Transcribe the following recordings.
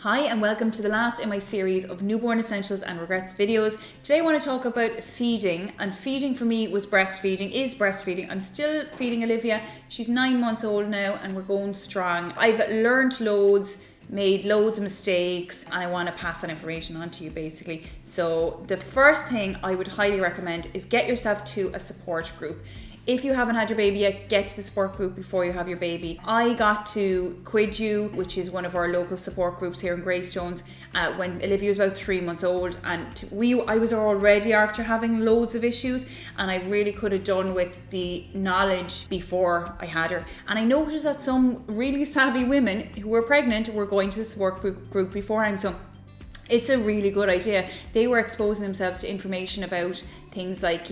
Hi and welcome to the last in my series of newborn essentials and regrets videos. Today I want to talk about feeding, and feeding for me is breastfeeding. I'm still feeding Olivia. She's 9 months old now and we're going strong. I've learned loads, made loads of mistakes, and I want to pass that information on to you basically. So the first thing I would highly recommend is get yourself to a support group. If you haven't had your baby yet, get to the support group before you have your baby. I got to Quidju, which is one of our local support groups here in Greystones, when Olivia was about 3 months old, and I was already after having loads of issues, and I really could have done with the knowledge before I had her. And I noticed that some really savvy women who were pregnant were going to the support group beforehand, so it's a really good idea. They were exposing themselves to information about things like,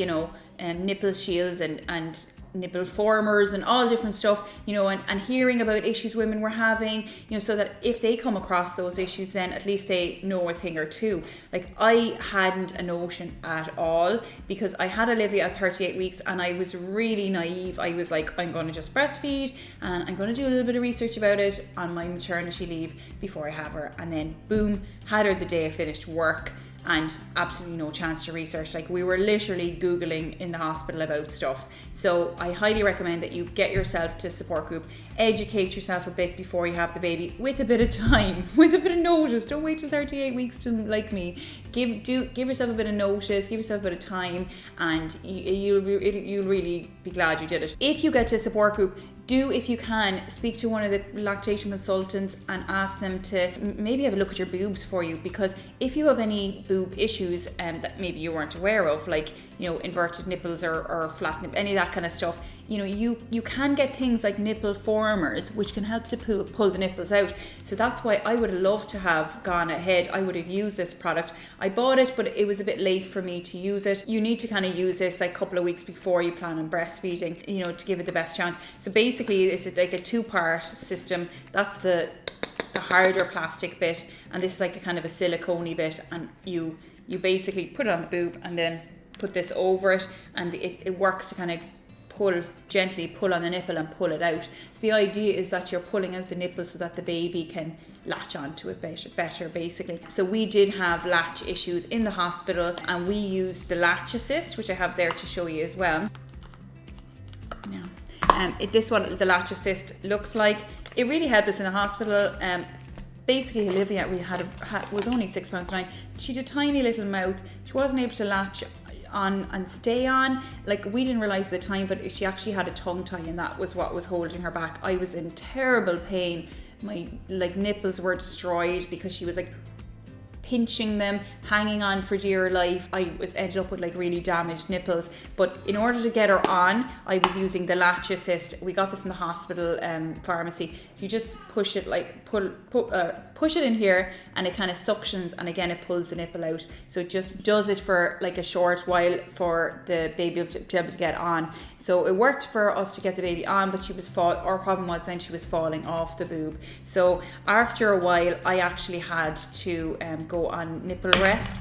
nipple shields and nipple formers and all different stuff, and hearing about issues women were having, so that if they come across those issues, then at least they know a thing or two. Like, I hadn't a notion at all, because I had Olivia at 38 weeks and I was really naive. I was like, I'm going to just breastfeed and I'm going to do a little bit of research about it on my maternity leave before I have her. And then boom, had her the day I finished work, and absolutely no chance to research. Like, we were literally Googling in the hospital about stuff. So I highly recommend that you get yourself to a support group, educate yourself a bit before you have the baby, with a bit of time, with a bit of notice. Don't wait till 38 weeks to, like me. Give yourself a bit of notice, give yourself a bit of time, and you'll really be glad you did it. If you get to a support group, do, if you can, speak to one of the lactation consultants and ask them to maybe have a look at your boobs for you, because if you have any boob issues that maybe you weren't aware of, like inverted nipples or flat nip, any of that kind of stuff, you can get things like nipple formers which can help to pull the nipples out. So that's why I would have loved to have gone ahead. I would have used this product. I bought it, but it was a bit late for me to use it. You need to kind of use this like a couple of weeks before you plan on breastfeeding, to give it the best chance. So basically it's like a two-part system. That's the harder plastic bit, and this is like a kind of a silicone-y bit, and you basically put it on the boob and then put this over it, and it works to kind of gently pull on the nipple and pull it out. So the idea is that you're pulling out the nipple so that the baby can latch onto it better basically. So we did have latch issues in the hospital, and we used the Latch Assist, which I have there to show you as well. Now, this is what the Latch Assist looks like. It really helped us in the hospital. Basically, Olivia was only 6 months 9. She had a tiny little mouth. She wasn't able to latch on and stay on. Like, we didn't realize at the time, but she actually had a tongue tie, and that was what was holding her back. I was in terrible pain. My nipples were destroyed because she was pinching them, hanging on for dear life. I ended up with really damaged nipples. But in order to get her on, I was using the Latch Assist. We got this in the hospital pharmacy. So you just push it, push it in here, and it kind of suctions, and again it pulls the nipple out. So it just does it for a short while for the baby to be able to get on. So it worked for us to get the baby on, but our problem was then she was falling off the boob. So after a while, I actually had to go on nipple rest,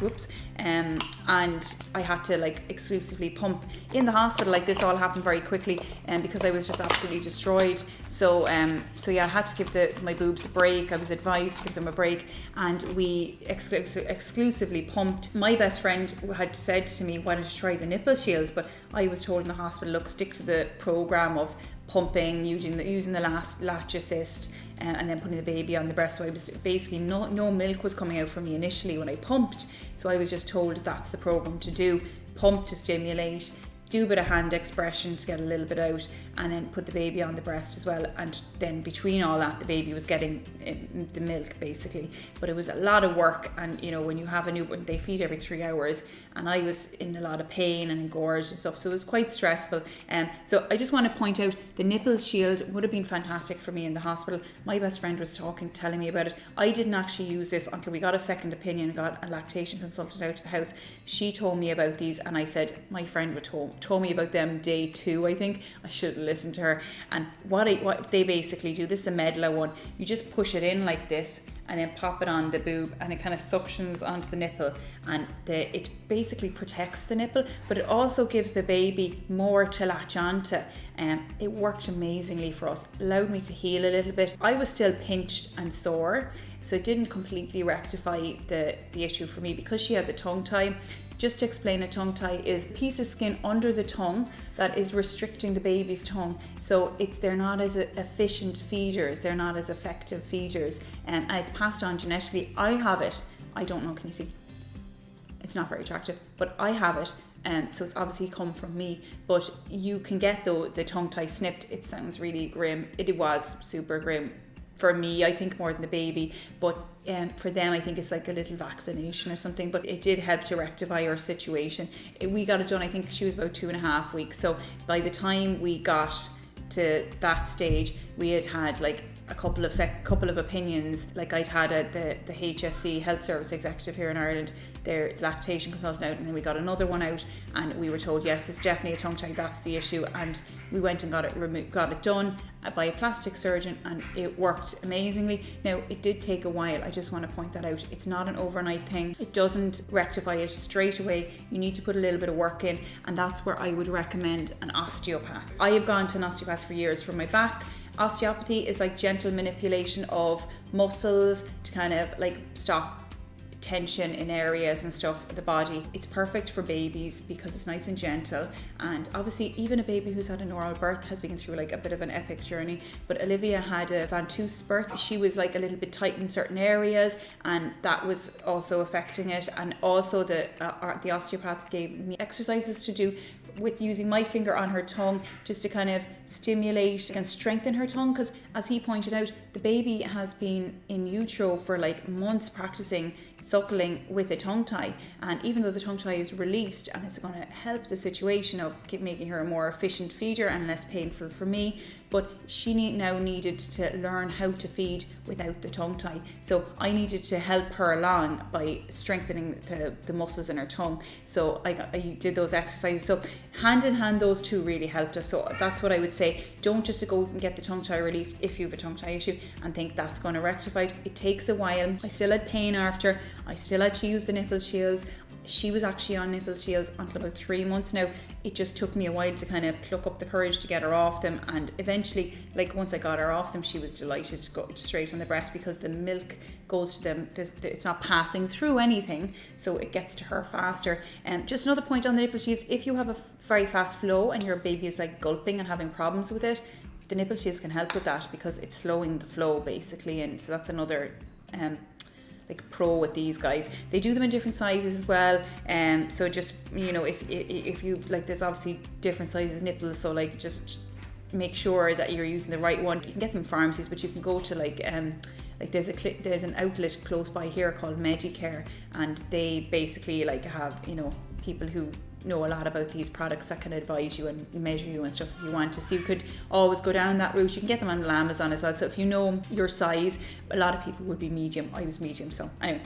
and I had to exclusively pump in the hospital. This all happened very quickly, because I was just absolutely destroyed. So yeah, I had to give my boobs a break. I was advised to give them a break, and we exclusively pumped. My best friend had said to me, why don't you try the nipple shields? But I was told in the hospital, look, stick to the program of pumping, using the last Latch Assist, and then putting the baby on the breast. So I was basically no milk was coming out for me initially when I pumped. So I was just told that's the program to do: pump to stimulate, do a bit of hand expression to get a little bit out, and then put the baby on the breast as well. And then between all that, the baby was getting the milk basically. But it was a lot of work, and when you have a newborn, they feed every 3 hours, and I was in a lot of pain and engorged and stuff, so it was quite stressful. So I just want to point out, the nipple shield would have been fantastic for me in the hospital. My best friend was telling me about it. I didn't actually use this until we got a second opinion and got a lactation consultant out to the house. She told me about these, and I said, my friend told me about them day 2, I think. I should have listened to her. And what they basically do, this is a Medela one, you just push it in like this, and then pop it on the boob, and it kind of suctions onto the nipple, and it basically protects the nipple, but it also gives the baby more to latch onto. It worked amazingly for us, allowed me to heal a little bit. I was still pinched and sore, so it didn't completely rectify the issue for me because she had the tongue tie. Just to explain, a tongue tie is a piece of skin under the tongue that is restricting the baby's tongue. So they're not as efficient feeders, they're not as effective feeders, and it's passed on genetically. I have it. I don't know, can you see? It's not very attractive, but I have it. So it's obviously come from me, but you can get the tongue tie snipped. It sounds really grim. It was super grim for me, I think, more than the baby, but for them I think it's like a little vaccination or something, but it did help to rectify our situation. We got it done, I think she was about 2.5 weeks, so by the time we got to that stage we had like a couple of opinions. Like I'd had the HSC Health Service Executive here in Ireland, their lactation consultant out, and then we got another one out, and we were told yes, it's definitely a tongue tie, that's the issue, and we went and got it done by a plastic surgeon, and it worked amazingly. Now it did take a while, I just want to point that out. It's not an overnight thing, it doesn't rectify it straight away. You need to put a little bit of work in, and that's where I would recommend an osteopath. I have gone to an osteopath for years for my back. Osteopathy is like gentle manipulation of muscles to kind of like stop tension in areas and stuff of the body. It's perfect for babies because it's nice and gentle, and obviously even a baby who's had a normal birth has been through like a bit of an epic journey. But Olivia had a ventouse birth. She was like a little bit tight in certain areas, and that was also affecting it. And also the osteopath gave me exercises to do with using my finger on her tongue just to kind of stimulate and strengthen her tongue, because as he pointed out, the baby has been in utero for like months practicing suckling with a tongue tie, and even though the tongue tie is released and it's going to help the situation of making her a more efficient feeder and less painful for me, but she now needed to learn how to feed without the tongue tie. So I needed to help her along by strengthening the muscles in her tongue. So I did those exercises. So hand in hand, those two really helped us. So that's what I would say. Don't just go and get the tongue tie released if you have a tongue tie issue and think that's going to rectify it. It takes a while. I still had pain after. I still had to use the nipple shields. She was actually on nipple shields until about 3 months now. It just took me a while to kind of pluck up the courage to get her off them, and eventually, like once I got her off them, she was delighted to go straight on the breast because the milk goes to them. It's not passing through anything, so it gets to her faster. And just another point on the nipple shields: if you have a very fast flow and your baby is like gulping and having problems with it, the nipple shields can help with that because it's slowing the flow basically. And so that's another like pro with these guys. They do them in different sizes as well, so just, you know, if you like, there's obviously different sizes nipples, so like just make sure that you're using the right one. You can get them in pharmacies, but you can go to like there's an outlet close by here called Medicare, and they basically like have, you know, people who know a lot about these products that can advise you and measure you and stuff if you want to. So you could always go down that route. You can get them on Amazon as well. So if you know your size, a lot of people would be medium. I was medium. So anyway,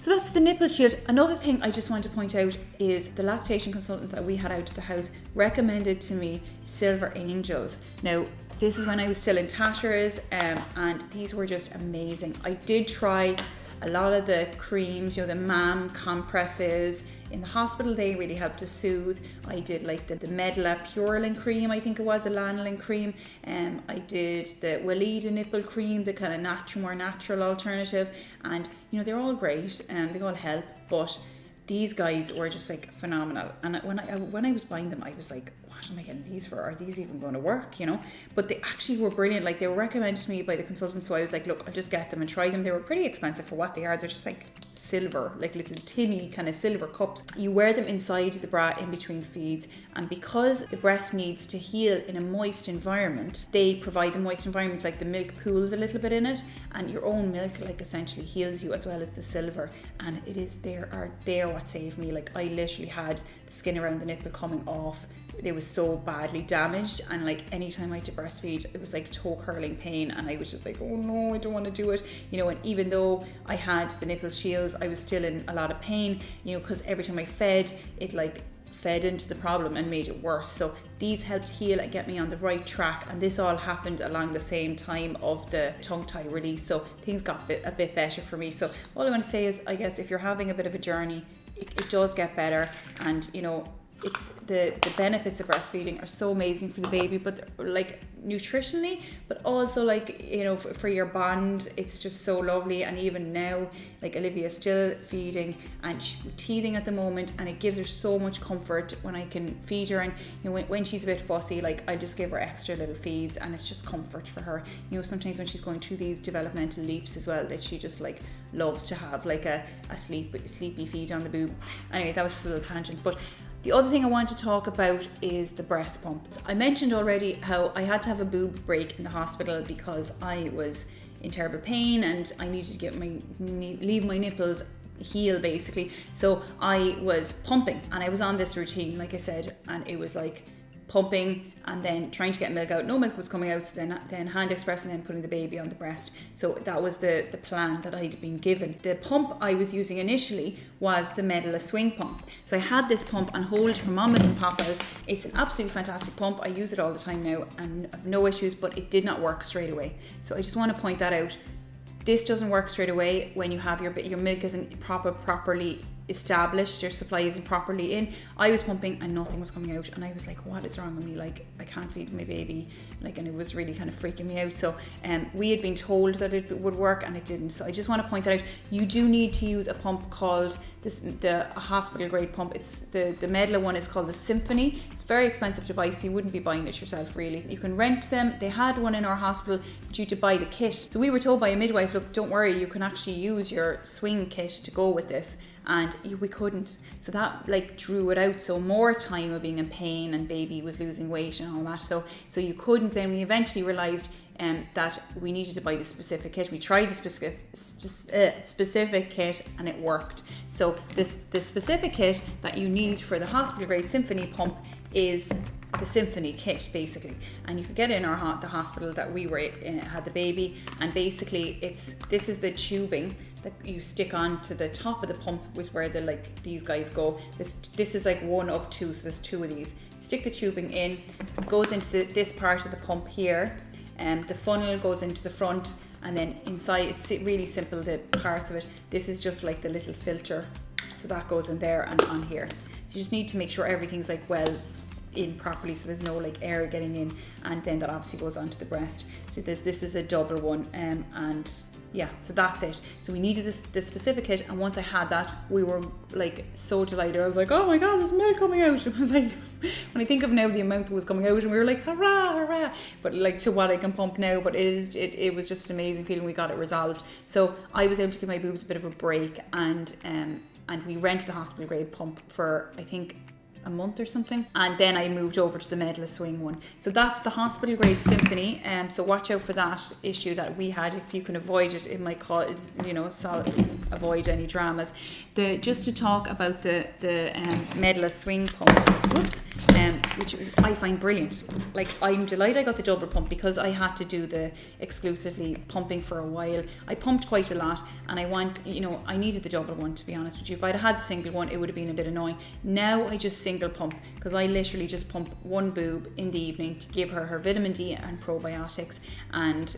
so that's the nipple shield. Another thing I just want to point out is the lactation consultant that we had out to the house recommended to me Silver Angels. Now, this is when I was still in tatters, and these were just amazing. I did try a lot of the creams, you know, the Mam compresses. In the hospital, they really helped to soothe. I did like the Medela Purulin cream, I think it was, a lanolin cream. I did the Weleda nipple cream, the kind of more natural alternative. And, you know, they're all great and they all help, but these guys were just like phenomenal. And when I was buying them, I was like, what am I getting these for? Are these even going to work, you know? But they actually were brilliant. Like, they were recommended to me by the consultant, so I was like, look, I'll just get them and try them. They were pretty expensive for what they are. They're just like silver, like little tinny kind of silver cups. You wear them inside the bra in between feeds, and because the breast needs to heal in a moist environment, they provide the moist environment, like the milk pools a little bit in it, and your own milk like essentially heals you, as well as the silver. And it is they're what saved me. Like, I literally had the skin around the nipple coming off. It was so badly damaged, and like anytime I had to breastfeed, it was like toe curling pain, and I was just like, oh no, I don't want to do it, you know. And even though I had the nipple shields, I was still in a lot of pain, you know, because every time I fed, it like fed into the problem and made it worse. So these helped heal and get me on the right track, and this all happened along the same time of the tongue tie release, so things got a bit better for me. So all I want to say is, I guess if you're having a bit of a journey, it does get better, and you know, it's the benefits of breastfeeding are so amazing for the baby, but like nutritionally, but also like, you know, for your bond, it's just so lovely. And even now, like Olivia's still feeding and she's teething at the moment, and it gives her so much comfort when I can feed her. And you know, when she's a bit fussy, like I just give her extra little feeds, and it's just comfort for her. You know, sometimes when she's going through these developmental leaps as well, that she just like loves to have like a sleepy feed on the boob. Anyway, that was just a little tangent, but the other thing I want to talk about is the breast pump. I mentioned already how I had to have a boob break in the hospital because I was in terrible pain and I needed to leave my nipples heal basically. So I was pumping and I was on this routine, like I said, and it was like pumping and then trying to get milk out. No milk was coming out, so then hand express and then putting the baby on the breast. So that was the plan that I'd been given. The pump I was using initially was the Medela swing pump. So I had this pump on hold for mamas and papas. It's an absolutely fantastic pump. I use it all the time now and I have no issues, but it did not work straight away. So I just want to point that out. This doesn't work straight away when you have your milk isn't properly established, your supply isn't properly in. I was pumping and nothing was coming out, and I was like, what is wrong with me? Like, I can't feed my baby, like, and it was really kind of freaking me out. So we had been told that it would work and it didn't. So I just want to point that out. You do need to use a pump called the hospital grade pump. It's the Medela one is called the Symphony. It's a very expensive device, so you wouldn't be buying it yourself really. You can rent them. They had one in our hospital, but you had to buy the kit. So we were told by a midwife, look, don't worry, you can actually use your swing kit to go with this. And we couldn't, so that like drew it out. So more time of being in pain, and baby was losing weight and all that. So you couldn't. Then we eventually realised that we needed to buy the specific kit. We tried the specific kit and it worked. So the specific kit that you need for the hospital grade Symphony pump is the Symphony kit basically, and you could get it in the hospital that we were had the baby. And basically this is the tubing that you stick on to the top of the pump, was where these guys go. This is like one of two, so there's two of these. Stick the tubing in, it goes into this part of the pump here, and the funnel goes into the front, and then inside, it's really simple, the parts of it. This is just like the little filter, so that goes in there and on here. So you just need to make sure everything's like well in properly, so there's no like air getting in, and then that obviously goes onto the breast. So this is a double one, and yeah, so that's it. So we needed this specific kit, and once I had that, we were like so delighted. I was like, oh my god, there's milk coming out. It was like, when I think of now the amount that was coming out, and we were like, hurrah, hurrah, but like to what I can pump now. But it was just an amazing feeling. We got it resolved. So I was able to give my boobs a bit of a break, and we rented the hospital grade pump for, I think, a month or something, and then I moved over to the Medela swing one. So that's the hospital grade Symphony, so watch out for that issue that we had. If you can avoid it, it might cause, avoid any dramas. Just to talk about the Medela swing pump, which I find brilliant. Like, I'm delighted I got the double pump because I had to do the exclusively pumping for a while. I pumped quite a lot, and I needed the double one, to be honest with you. If I'd had the single one, it would have been a bit annoying. Now I just single pump, because I literally just pump one boob in the evening to give her vitamin D and probiotics, and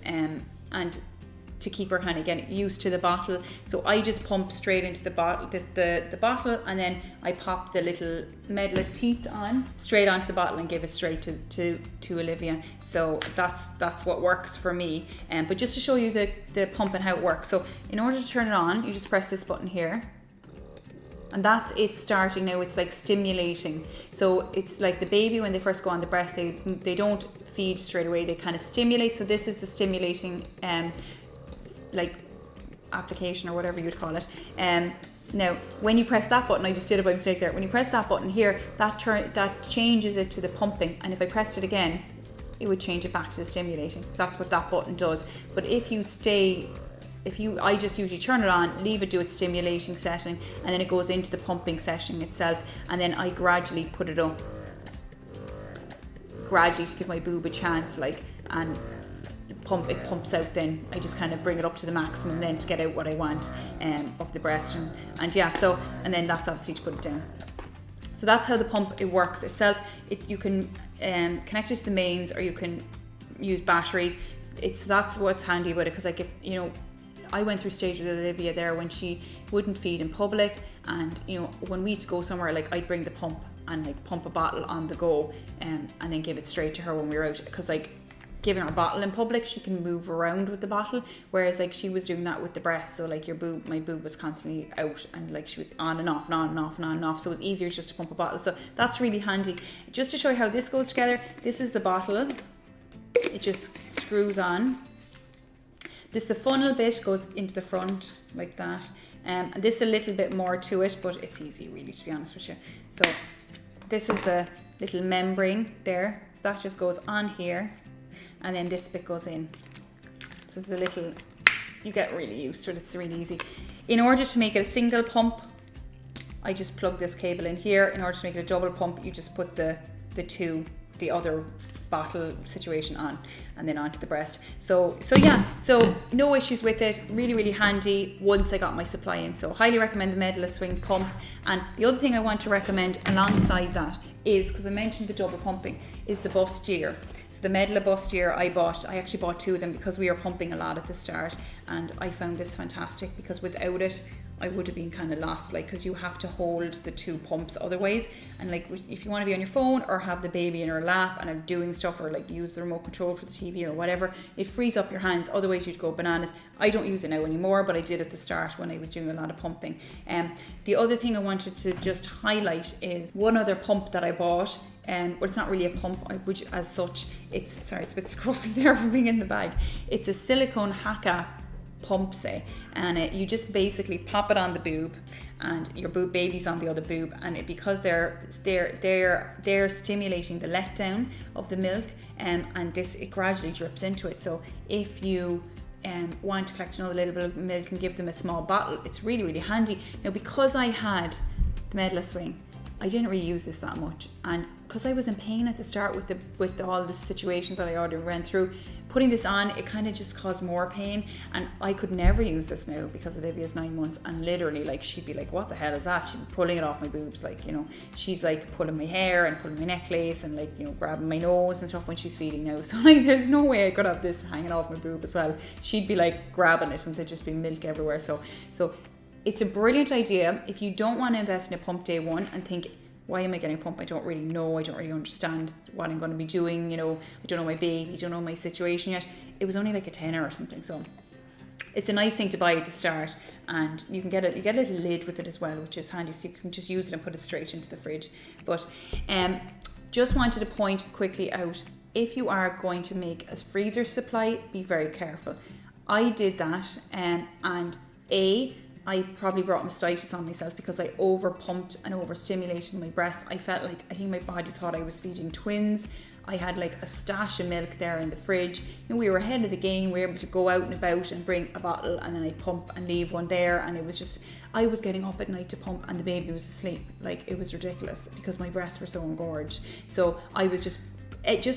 to keep her kind of getting used to the bottle. So I just pump straight into the bottle, the bottle, and then I pop the little Medela teat on straight onto the bottle and give it straight to Olivia. So that's what works for me. But just to show you the pump and how it works. So in order to turn it on, you just press this button here, and that's it starting now. It's like stimulating. So it's like the baby, when they first go on the breast, they don't feed straight away, they kind of stimulate. So this is the stimulating like application, or whatever you'd call it. Now when you press that button, I just did it by mistake there, when you press that button here, that changes it to the pumping, and if I pressed it again, it would change it back to the stimulating. That's what that button does. But I just usually turn it on, leave it do its stimulating setting, and then it goes into the pumping setting itself, and then I gradually put it up, gradually, to give my boob a chance, and it pumps out. Then I just kind of bring it up to the maximum then to get out what I want of the breast, and then that's obviously to put it down. So that's how the pump, it works itself. You can connect it to the mains, or you can use batteries. That's what's handy about it, because like, if you know, I went through stage with Olivia there when she wouldn't feed in public, and you know, when we'd go somewhere, like I'd bring the pump and like pump a bottle on the go, and then give it straight to her when we were out, because like giving her a bottle in public, she can move around with the bottle, whereas like she was doing that with the breast, so like my boob was constantly out, and like she was on and off and on and off and on and off, so it was easier just to pump a bottle. So that's really handy. Just to show you how this goes together, this is the bottle. It just screws on. The funnel bit goes into the front like that, and this is a little bit more to it, but it's easy really, to be honest with you. So this is the little membrane there, so that just goes on here, and then this bit goes in. So it's a little, you get really used to it, it's really easy. In order to make it a single pump, I just plug this cable in here. In order to make it a double pump, you just put the other bottle situation on, and then onto the breast. So yeah, so no issues with it. Really, really handy once I got my supply in. So highly recommend the Medela swing pump. And the other thing I want to recommend alongside that is, because I mentioned the double pumping, is the Bustier. So the Medela Bustier I actually bought 2 of them because we were pumping a lot at the start, and I found this fantastic, because without it I would have been kind of lost, like, because you have to hold the 2 pumps otherwise, and like if you want to be on your phone or have the baby in her lap and are doing stuff, or like use the remote control for the TV or whatever, it frees up your hands, otherwise you'd go bananas. I don't use it now anymore, but I did at the start when I was doing a lot of pumping. The other thing I wanted to just highlight is one other pump that I bought. Well, it's not really a pump as such. It's a bit scruffy there for being in the bag. It's a silicone Haka pump, say, and you just basically pop it on the boob, and your baby's on the other boob, and because they're stimulating the letdown of the milk, and it gradually drips into it. So if you want to collect another little bit of milk and give them a small bottle, it's really, really handy. Now, because I had the Medela swing, I didn't really use this that much, and because I was in pain at the start with all the situations that I already went through, putting this on, it kind of just caused more pain, and I could never use this now because Olivia's 9 months, and literally, like, she'd be like, what the hell is that? She'd be pulling it off my boobs, like, you know, she's like pulling my hair and pulling my necklace and, like, you know, grabbing my nose and stuff when she's feeding now. So like, there's no way I could have this hanging off my boob as well. She'd be like grabbing it and there'd just be milk everywhere. So it's a brilliant idea if you don't want to invest in a pump day one and think, why am I getting a pump? I don't really know. I don't really understand what I'm going to be doing. You know, I don't know my baby. I don't know my situation yet. It was only like a tenner or something. So it's a nice thing to buy at the start, and you get a little lid with it as well, which is handy. So you can just use it and put it straight into the fridge. But just wanted to point quickly out, if you are going to make a freezer supply, be very careful. I did that, and I probably brought mastitis on myself because I over pumped and overstimulated my breasts. I felt like, I think my body thought I was feeding twins. I had like a stash of milk there in the fridge. You know, we were ahead of the game. We were able to go out and about and bring a bottle, and then I pump and leave one there. And it was just, I was getting up at night to pump and the baby was asleep. Like, it was ridiculous because my breasts were so engorged. So I was just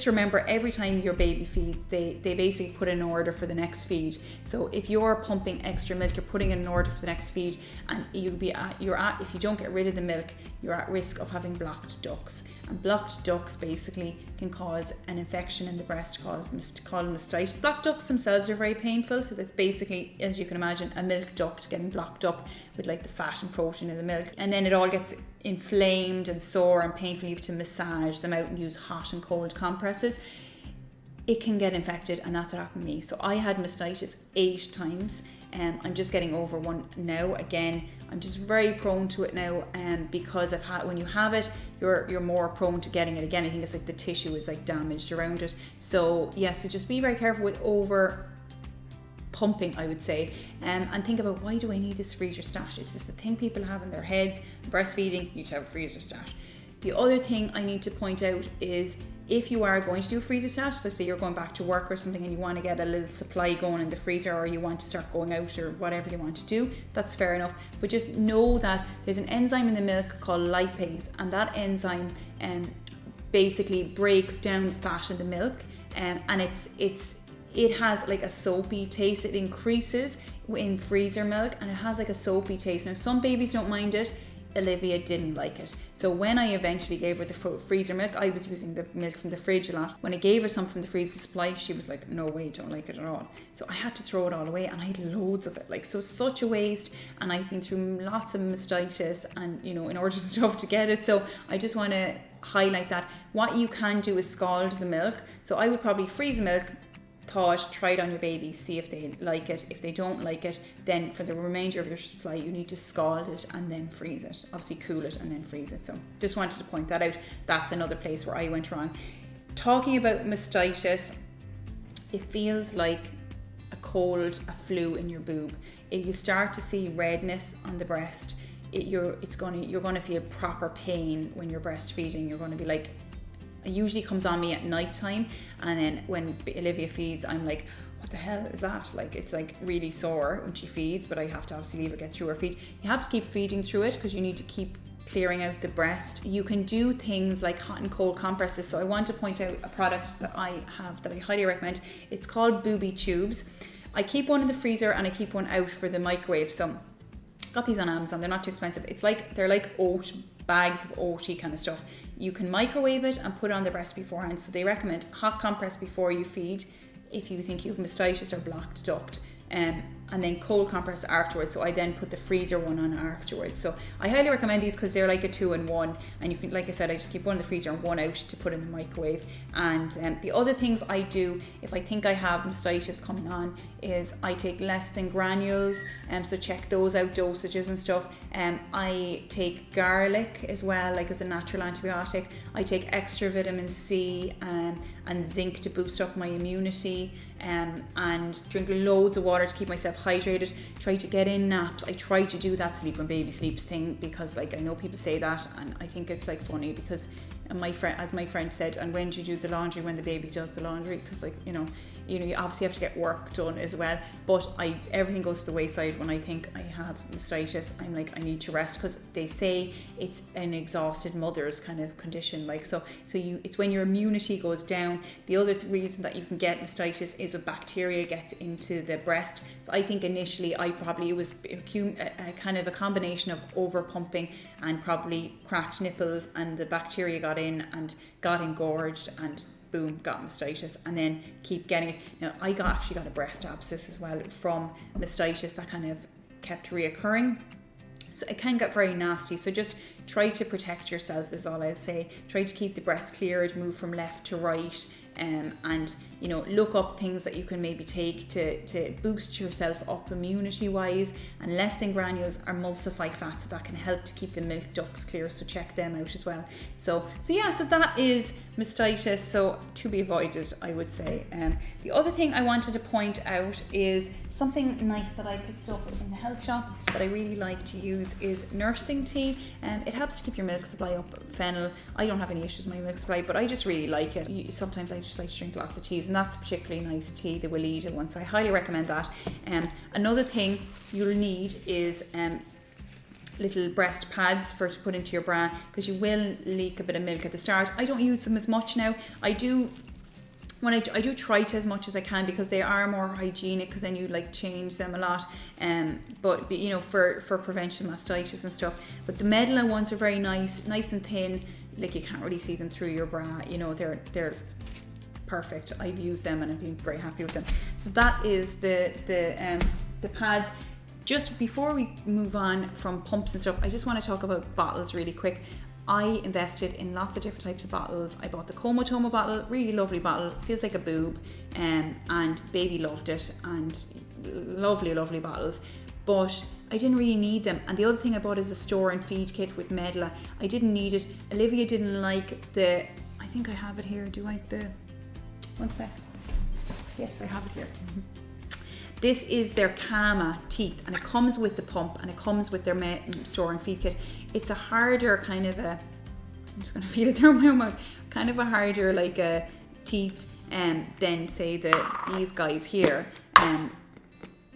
remember, every time your baby feeds, they basically put in an order for the next feed. So if you're pumping extra milk, you're putting in an order for the next feed, and if you don't get rid of the milk, you're at risk of having blocked ducts. And blocked ducts basically can cause an infection in the breast called mastitis. Blocked ducts themselves are very painful. So that's basically, as you can imagine, a milk duct getting blocked up with like the fat and protein in the milk. And then it all gets inflamed and sore and painful. You have to massage them out and use hot and cold compresses. It can get infected, and that's what happened to me. So I had mastitis 8 times. I'm just getting over one now. Again, I'm just very prone to it now, because when you have it, you're more prone to getting it again. I think it's like the tissue is like damaged around it. So yeah, so just be very careful with over pumping, I would say, and think about, why do I need this freezer stash? It's just the thing people have in their heads. Breastfeeding, you need to have a freezer stash. The other thing I need to point out is, if you are going to do a freezer stash, so say you're going back to work or something and you want to get a little supply going in the freezer, or you want to start going out or whatever you want to do, that's fair enough. But just know that there's an enzyme in the milk called lipase, and that enzyme basically breaks down the fat in the milk, and it has like a soapy taste. It increases in freezer milk, and it has like a soapy taste. Now, some babies don't mind it. Olivia didn't like it. So when I eventually gave her the freezer milk, I was using the milk from the fridge a lot. When I gave her some from the freezer supply, she was like, no way, don't like it at all. So I had to throw it all away, and I had loads of it. Like, so such a waste. And I've been through lots of mastitis and, you know, in order to get it. So I just want to highlight that. What you can do is scald the milk. So I would probably freeze the milk, thaw it, try it on your baby, see if they like it. If they don't like it, then for the remainder of your supply, you need to scald it and then freeze it. Obviously cool it and then freeze it. So just wanted to point that out. That's another place where I went wrong. Talking about mastitis, it feels like a cold, a flu in your boob. If you start to see redness on the breast, you're gonna feel proper pain when you're breastfeeding. You're gonna be like, it usually comes on me at night time, and then when Olivia feeds, I'm like, what the hell is that? Like, it's like really sore when she feeds, but I have to obviously leave her get through her feed. You have to keep feeding through it because you need to keep clearing out the breast. You can do things like hot and cold compresses. So I want to point out a product that I have that I highly recommend. It's called Booby Tubes. I keep one in the freezer and I keep one out for the microwave. So got these on Amazon. They're not too expensive. They're like oat bags of oaty kind of stuff. You can microwave it and put it on the breast beforehand. So they recommend hot compress before you feed if you think you have mastitis or blocked duct, and then cold compress afterwards. So I then put the freezer one on afterwards. So I highly recommend these because they're like a 2-in-1, and you can, like I said, I just keep one in the freezer and one out to put in the microwave. And the other things I do if I think I have mastitis coming on is I take less than granules, so check those out, dosages and stuff. I take garlic as well, like as a natural antibiotic. I take extra vitamin C and zinc to boost up my immunity, and drink loads of water to keep myself hydrated. Try to get in naps. I try to do that sleep when baby sleeps thing, because like I know people say that, and I think it's like funny because my friend said, and when do you do the laundry? When the baby does the laundry, because like you obviously have to get work done as well. But everything goes to the wayside when I think I have mastitis. I'm like, I need to rest, because they say it's an exhausted mother's kind of condition. Like it's when your immunity goes down. The other reason that you can get mastitis is when bacteria gets into the breast. So I think initially it was a kind of a combination of over pumping and probably cracked nipples, and the bacteria got in and got engorged, and boom, got mastitis, and then keep getting it. Now, I actually got a breast abscess as well from mastitis that kind of kept reoccurring. So it can get very nasty. So just try to protect yourself is all I'd say. Try to keep the breast cleared, move from left to right, and look up things that you can maybe take to boost yourself up immunity wise. And less than granules are emulsify fats, so that can help to keep the milk ducts clear, so check them out as well. So that is mastitis, so to be avoided, I would say. The other thing I wanted to point out is something nice that I picked up in the health shop that I really like to use is nursing tea. It helps to keep your milk supply up. Fennel, I don't have any issues with my milk supply, but I just really like it. Sometimes I just like to drink lots of teas, and that's a particularly nice tea, the Weleda one, so I highly recommend that. Another thing you'll need is little breast pads to put into your bra, because you will leak a bit of milk at the start. I don't use them as much now. I do try to as much as I can, because they are more hygienic, because then you like change them a lot. But for prevention mastitis and stuff. But the Medela ones are very nice and thin. Like you can't really see them through your bra. They're perfect. I've used them and I've been very happy with them. So that is the pads. Just before we move on from pumps and stuff, I just want to talk about bottles really quick. I invested in lots of different types of bottles. I bought the Comotomo bottle, really lovely bottle, feels like a boob, and baby loved it, and lovely bottles. But I didn't really need them. And the other thing I bought is a store and feed kit with Medela. I didn't need it. Olivia didn't like I think I have it here. One sec. Yes, I have it here. This is their Kama teat, and it comes with the pump, and it comes with their store and feed kit. It's a harder kind of I'm just going to feel it there in my mouth, kind of a harder like a teeth than say these guys here.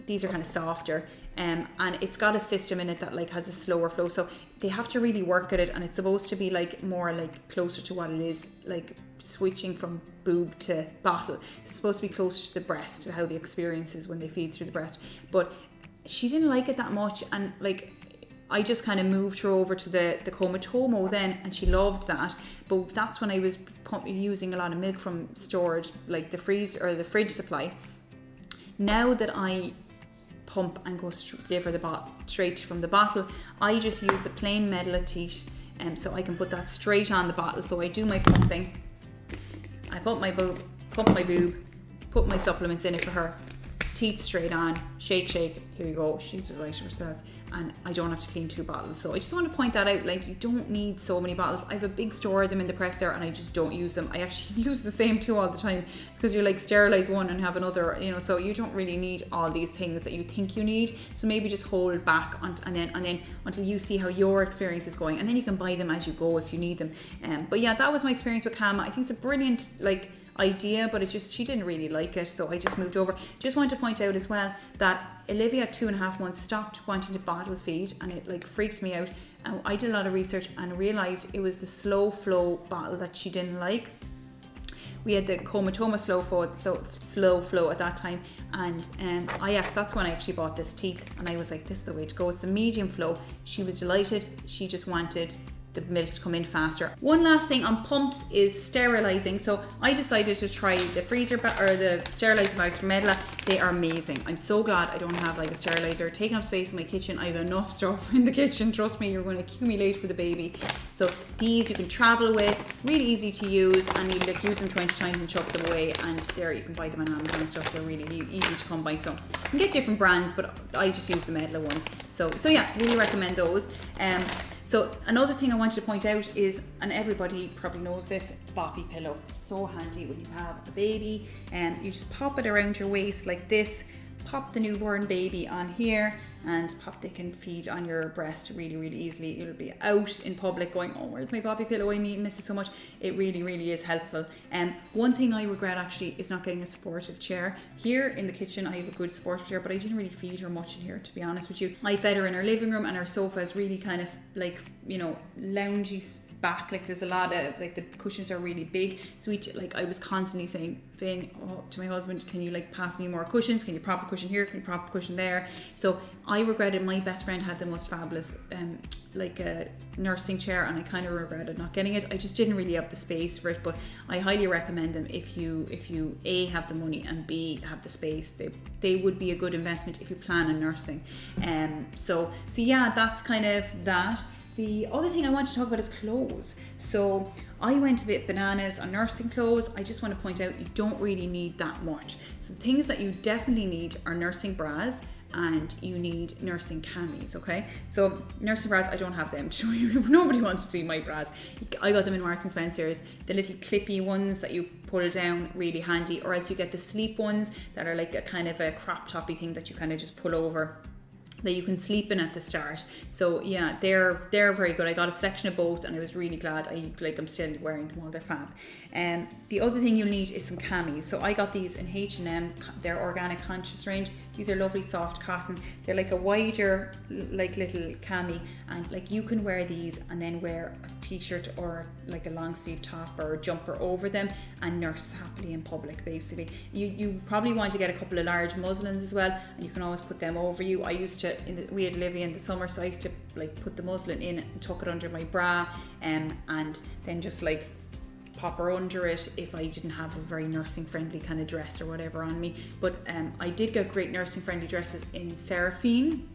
These are kind of softer, and it's got a system in it that like has a slower flow, so they have to really work at it, and it's supposed to be like more like closer to what it is, like switching from boob to bottle. It's supposed to be closer to the breast, to how the experience is when they feed through the breast. But she didn't like it that much, and like I just kind of moved her over to the Comatomo then, and she loved that. But that's when I was using a lot of milk from storage, like the freezer or the fridge supply. Now that I pump and go give her the bottle straight from the bottle, I just use the plain Medela teat, so I can put that straight on the bottle. So I do my pumping, I pump my boob, put my supplements in it for her, teat straight on, shake, here you go, she's delighted herself, and I don't have to clean 2 bottles. So I just want to point that out, like, you don't need so many bottles. I have a big store of them in the press there, and I just don't use them. I actually use the same 2 all the time, because you like sterilize one and have another, you know, so you don't really need all these things that you think you need. So maybe just hold back and then until you see how your experience is going, and then you can buy them as you go if you need them. But yeah, that was my experience with Kama. I think it's a brilliant idea, but she didn't really like it, so I just moved over. Just want to point out as well that Olivia at 2.5 months stopped wanting to bottle feed, and it freaks me out. And I did a lot of research and realized it was the slow flow bottle that she didn't like. We had the Comatoma slow flow at that time, and that's when I actually bought this teat, and I was like, this is the way to go. It's the medium flow. She was delighted. She just wanted the milk to come in faster. One last thing on pumps is sterilizing. So I decided to try the the sterilizing bags from Medela. They are amazing. I'm so glad I don't have like a sterilizer taking up space in my kitchen. I have enough stuff in the kitchen. Trust me, you're going to accumulate with a baby. So these you can travel with, really easy to use, and you use them 20 times and chuck them away, and there you can buy them on Amazon and stuff. They're really easy to come by. So you can get different brands, but I just use the Medela ones. So yeah, really recommend those. So another thing I wanted to point out is, and everybody probably knows this, boppy pillow. So handy when you have a baby, and you just pop it around your waist like this, pop the newborn baby on here, and they can feed on your breast really easily. You'll be out in public going, oh, where's my boppy pillow? I miss it so much. It really is helpful. One thing I regret actually is not getting a supportive chair. Here in the kitchen I have a good supportive chair, but I didn't really feed her much in here, to be honest with you. I fed her in her living room, and her sofa is really kind of like, you know, loungy back, like there's a lot of, like, the cushions are really big, so I was constantly saying, Finn, to my husband, can you like pass me more cushions? Can you prop a cushion here? Can you prop a cushion there? So I regretted, my best friend had the most fabulous like a nursing chair, and I kind of regretted not getting it. I just didn't really have the space for it, but I highly recommend them if you A, have the money, and B, have the space. They would be a good investment if you plan on nursing. So yeah, that's kind of that. The other thing I want to talk about is clothes. So I went a bit bananas on nursing clothes. I just want to point out, you don't really need that much. So the things that you definitely need are nursing bras, and you need nursing camis, okay? So nursing bras, I don't have them. Nobody wants to see my bras. I got them in Marks and Spencer's, the little clippy ones that you pull down, really handy, or else you get the sleep ones that are like a kind of a crop toppy thing that you kind of just pull over, that you can sleep in at the start. So yeah, they're very good. I got a selection of both, and I was really glad. I'm still wearing them all. They're fab. The other thing you'll need is some camis. So I got these in H&M. They're organic conscious range. These are lovely soft cotton. They're like a wider, like little cami, and like you can wear these and then wear a t-shirt or like a long sleeve top or a jumper over them and nurse happily in public. Basically, you probably want to get a couple of large muslins as well, and you can always put them over you. I used to, we had Olivia in the summer, so I used to like put the muslin in and tuck it under my bra, and then just like pop her under it if I didn't have a very nursing friendly kind of dress or whatever on me. But I did get great nursing friendly dresses in Seraphine.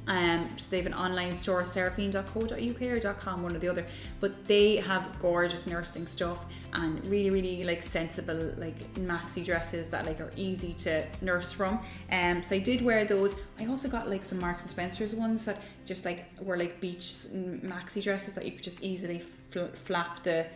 So they have an online store, seraphine.co.uk or .com, one or the other, but they have gorgeous nursing stuff and really like sensible like maxi dresses that like are easy to nurse from. So I did wear those. I also got like some Marks and Spencer's ones that just like were like beach maxi dresses that you could just easily flap the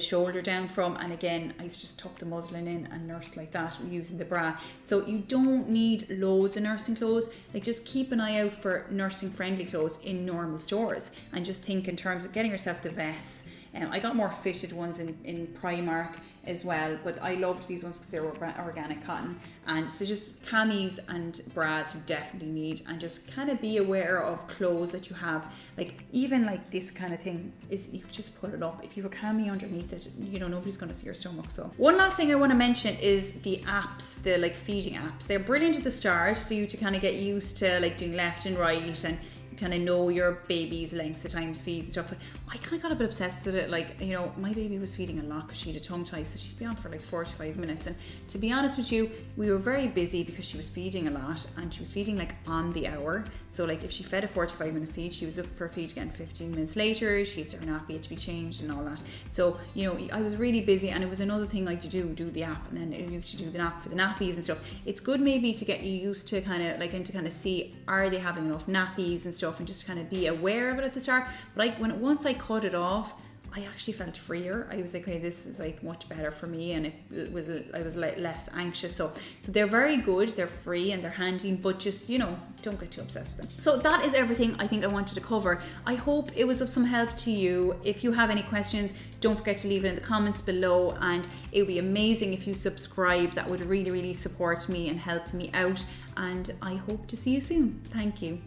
shoulder down from, and again I just tuck the muslin in and nurse like that using the bra. So you don't need loads of nursing clothes. Like, just keep an eye out for nursing friendly clothes in normal stores, and just think in terms of getting yourself the vests. I got more fitted ones in Primark as well, but I loved these ones because they were organic cotton. And so just camis and bras you definitely need, and just kind of be aware of clothes that you have. Like, even like this kind of thing is, you just put it up. If you have a cami underneath it, you know, nobody's going to see your stomach. So one last thing I want to mention is the apps, the like feeding apps. They're brilliant at the start, so you to kind of get used to like doing left and right, and kind of know your baby's length of times feeds and stuff. But I kind of got a bit obsessed with it. Like, you know, my baby was feeding a lot because she had a tongue tie, so she'd be on for like 45 minutes. And to be honest with you, we were very busy because she was feeding a lot, and she was feeding like on the hour. So like if she fed a 45-minute feed, she was looking for a feed again 15 minutes later. She has her nappy had to be changed and all that. So, you know, I was really busy, and it was another thing like to do the app, and then you should do the nap for the nappies and stuff. It's good maybe to get you used to kind of like, and to kind of see, are they having enough nappies and stuff, and just kind of be aware of it at the start. But like once I cut it off, I actually felt freer. I was like, okay, this is like much better for me, and I was like less anxious. So they're very good, they're free and they're handy, but just, you know, don't get too obsessed with them. So that is everything I think I wanted to cover. I hope it was of some help to you. If you have any questions, don't forget to leave it in the comments below, and it would be amazing if you subscribe. That would really, really support me and help me out, and I hope to see you soon. Thank you.